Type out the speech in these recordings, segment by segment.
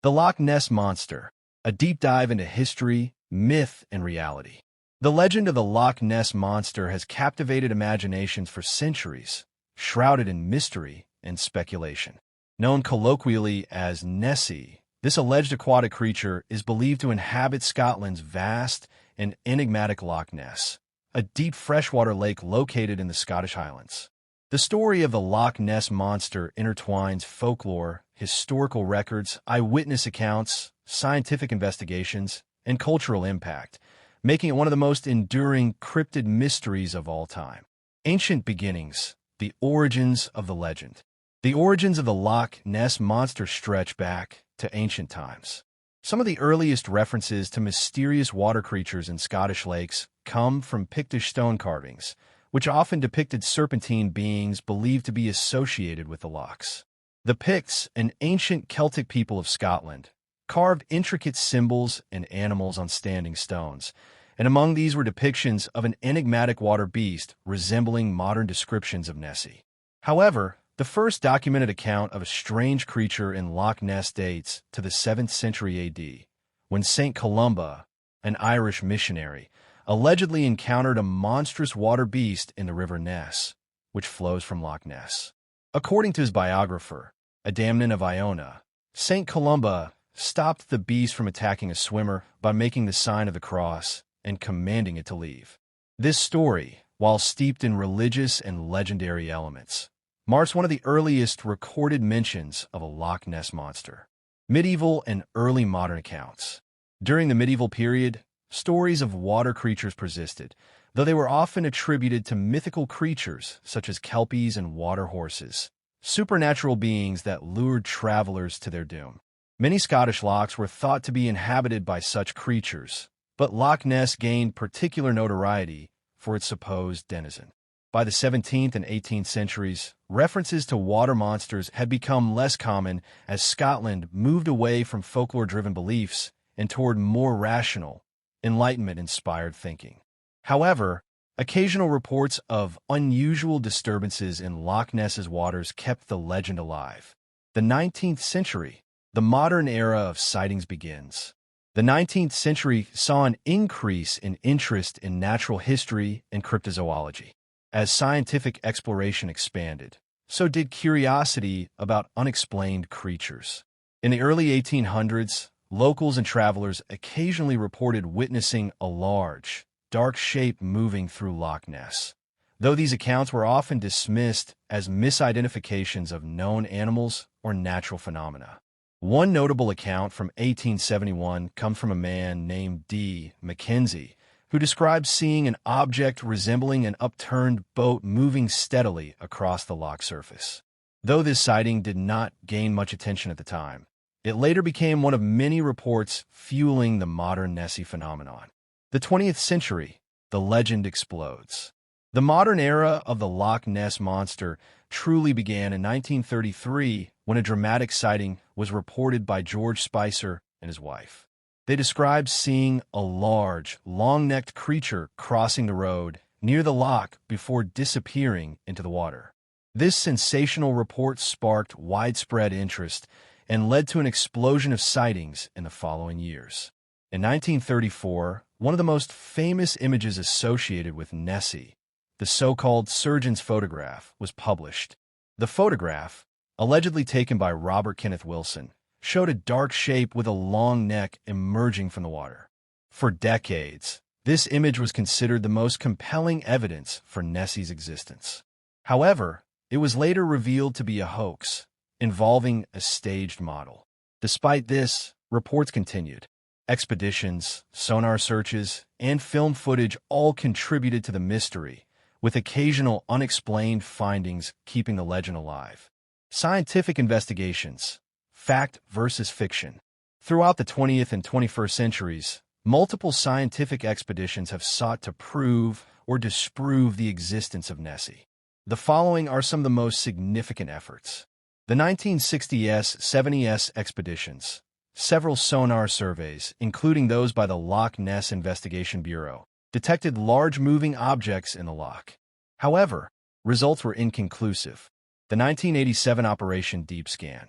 The Loch Ness Monster, a deep dive into history, myth, and reality. The legend of the Loch Ness Monster has captivated imaginations for centuries, shrouded in mystery and speculation. Known colloquially as Nessie, this alleged aquatic creature is believed to inhabit Scotland's vast and enigmatic Loch Ness, a deep freshwater lake located in the Scottish Highlands. The story of the Loch Ness Monster intertwines folklore, historical records, eyewitness accounts, scientific investigations, and cultural impact, making it one of the most enduring cryptid mysteries of all time. Ancient beginnings, the origins of the legend. The origins of the Loch Ness Monster stretch back to ancient times. Some of the earliest references to mysterious water creatures in Scottish lakes come from Pictish stone carvings, which often depicted serpentine beings believed to be associated with the lochs. The Picts, an ancient Celtic people of Scotland, carved intricate symbols and animals on standing stones, and among these were depictions of an enigmatic water beast resembling modern descriptions of Nessie. However, the first documented account of a strange creature in Loch Ness dates to the 7th century AD, when St. Columba, an Irish missionary, allegedly encountered a monstrous water beast in the River Ness, which flows from Loch Ness. According to his biographer, Adamnan of Iona, St. Columba stopped the beast from attacking a swimmer by making the sign of the cross and commanding it to leave. This story, while steeped in religious and legendary elements, marks one of the earliest recorded mentions of a Loch Ness Monster. Medieval and early modern accounts. During the medieval period, stories of water creatures persisted, though they were often attributed to mythical creatures such as kelpies and water horses, supernatural beings that lured travelers to their doom. Many Scottish lochs were thought to be inhabited by such creatures, but Loch Ness gained particular notoriety for its supposed denizen. By the 17th and 18th centuries, references to water monsters had become less common as Scotland moved away from folklore-driven beliefs and toward more rational, Enlightenment-inspired thinking. However, occasional reports of unusual disturbances in Loch Ness's waters kept the legend alive. The 19th century, the modern era of sightings begins. The 19th century saw an increase in interest in natural history and cryptozoology. As scientific exploration expanded, so did curiosity about unexplained creatures. In the early 1800s, locals and travelers occasionally reported witnessing a large, dark shape moving through Loch Ness, though these accounts were often dismissed as misidentifications of known animals or natural phenomena. One notable account from 1871 comes from a man named D. Mackenzie, who described seeing an object resembling an upturned boat moving steadily across the loch surface. Though this sighting did not gain much attention at the time, it later became one of many reports fueling the modern Nessie phenomenon. The 20th century, the legend explodes. The modern era of the Loch Ness Monster truly began in 1933 when a dramatic sighting was reported by George Spicer and his wife. They described seeing a large, long-necked creature crossing the road near the loch before disappearing into the water. This sensational report sparked widespread interest and led to an explosion of sightings in the following years. In 1934, one of the most famous images associated with Nessie, the so-called surgeon's photograph, was published. The photograph, allegedly taken by Robert Kenneth Wilson, showed a dark shape with a long neck emerging from the water. For decades, this image was considered the most compelling evidence for Nessie's existence. However, it was later revealed to be a hoax, involving a staged model. Despite this, reports continued. Expeditions, sonar searches, and film footage all contributed to the mystery, with occasional unexplained findings keeping the legend alive. Scientific investigations. Fact versus fiction. Throughout the 20th and 21st centuries, multiple scientific expeditions have sought to prove or disprove the existence of Nessie. The following are some of the most significant efforts. The 1960s 70s expeditions, several sonar surveys, including those by the Loch Ness Investigation Bureau, detected large moving objects in the loch. However, results were inconclusive. The 1987 Operation Deep Scan,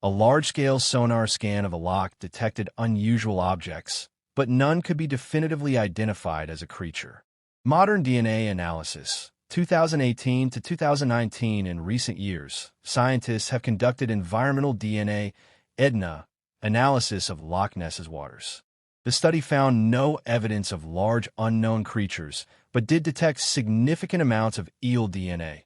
A large-scale sonar scan of the loch detected unusual objects, but none could be definitively identified as a creature. Modern DNA analysis. 2018 to 2019. In recent years, scientists have conducted environmental DNA (EDNA) analysis of Loch Ness's waters. The study found no evidence of large unknown creatures, but did detect significant amounts of eel DNA,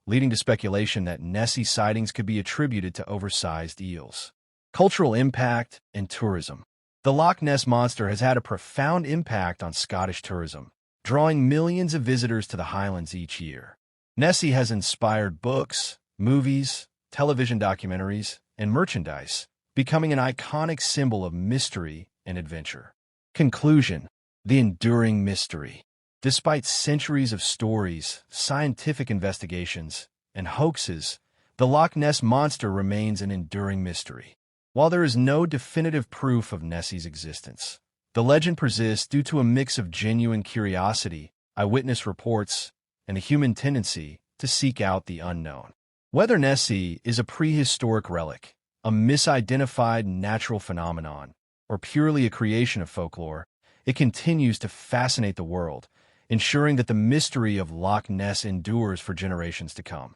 leading to speculation that Nessie sightings could be attributed to oversized eels. Cultural impact and tourism. The Loch Ness Monster has had a profound impact on Scottish tourism, drawing millions of visitors to the Highlands each year. Nessie has inspired books, movies, television documentaries, and merchandise, becoming an iconic symbol of mystery and adventure. Conclusion: the enduring mystery. Despite centuries of stories, scientific investigations, and hoaxes, the Loch Ness Monster remains an enduring mystery. While there is no definitive proof of Nessie's existence, the legend persists due to a mix of genuine curiosity, eyewitness reports, and a human tendency to seek out the unknown. Whether Nessie is a prehistoric relic, a misidentified natural phenomenon, or purely a creation of folklore, it continues to fascinate the world, ensuring that the mystery of Loch Ness endures for generations to come.